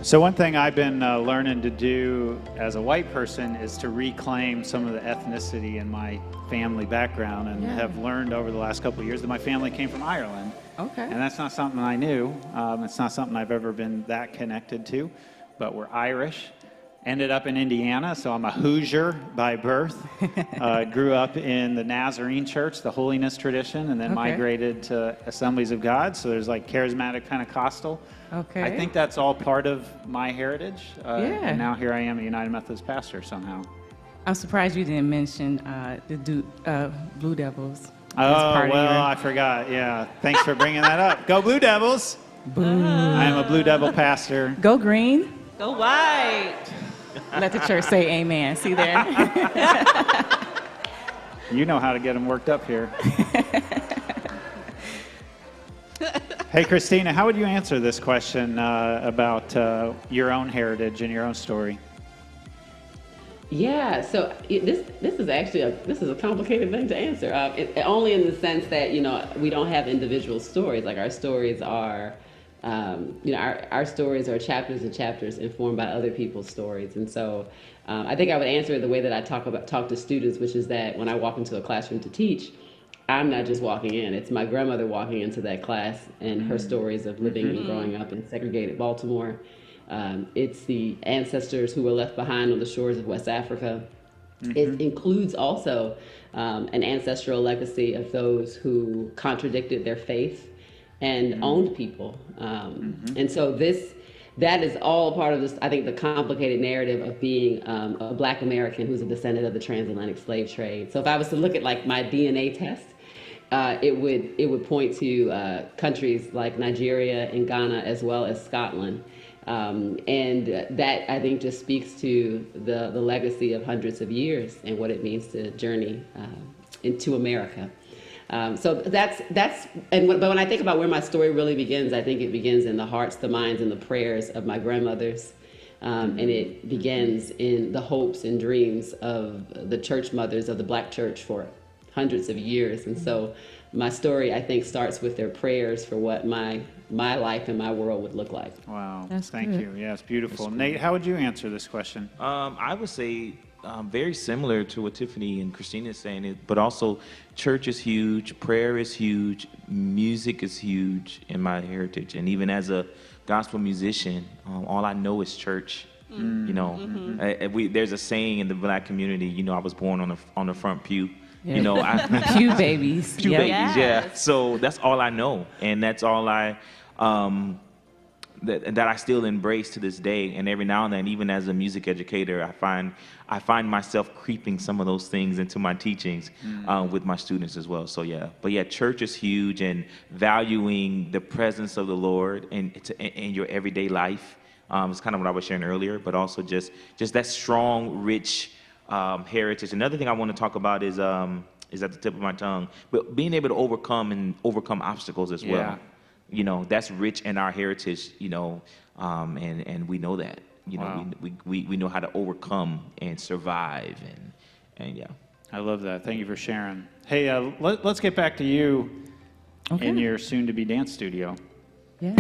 So one thing I've been learning to do as a white person is to reclaim some of the ethnicity in my family background, and have learned over the last couple of years that my family came from Ireland. Okay. And that's not something I knew. It's not something I've ever been that connected to, but we're Irish. Ended up in Indiana, so I'm a Hoosier by birth. Grew up in the Nazarene Church, the holiness tradition, and then migrated to Assemblies of God. So there's like charismatic Pentecostal. Okay. I think that's all part of my heritage. Yeah. And now here I am, a United Methodist pastor somehow. I'm surprised you didn't mention the Blue Devils. Oh, well, I forgot. Yeah. Thanks for bringing that up. Go Blue Devils. Boo. I am a Blue Devil pastor. Go green. Go white. Let the church say amen. See there? You know how to get them worked up here. Hey, Christina, how would you answer this question about your own heritage and your own story? Yeah, so this is actually a complicated thing to answer. Only in the sense that we don't have individual stories. Like our stories are, our stories are chapters and chapters informed by other people's stories. And so I think I would answer it the way that I talk to students, which is that when I walk into a classroom to teach, I'm not just walking in. It's my grandmother walking into that class and her stories of living and growing up in segregated Baltimore. It's the ancestors who were left behind on the shores of West Africa. It includes also an ancestral legacy of those who contradicted their faith and owned people. And so that is all part of this, I think, the complicated narrative of being a Black American who's a descendant of the transatlantic slave trade. So if I was to look at like my DNA test, it would point to countries like Nigeria and Ghana as well as Scotland. And that, I think, just speaks to the legacy of hundreds of years and what it means to journey into America. So but when I think about where my story really begins, I think it begins in the hearts, the minds, and the prayers of my grandmothers. And it begins in the hopes and dreams of the church mothers of the Black church for hundreds of years. And so my story, I think, starts with their prayers for what my life and my world would look like. Wow. That's Thank good. you. Yeah, it's beautiful. Nate, how would you answer this question? I would say very similar to what Tiffany and Christina is saying, but also church is huge, prayer is huge, music is huge in my heritage. And even as a gospel musician, all I know is church. There's a saying in the Black community, I was born on the front pew. Yeah. Pew babies. Pew babies, yeah. So that's all I know, and that's all I that I still embrace to this day. And every now and then, even as a music educator, I find myself creeping some of those things into my teachings with my students as well. So church is huge, and valuing the presence of the Lord in your everyday life. It's kind of what I was sharing earlier, but also just that strong, rich heritage. Another thing I want to talk about is at the tip of my tongue, but being able to overcome obstacles as well. That's rich in our heritage, and we know that. Wow. We know how to overcome and survive, and yeah. I love that. Thank you for sharing. Hey, let's get back to you in your soon-to-be dance studio. Yeah.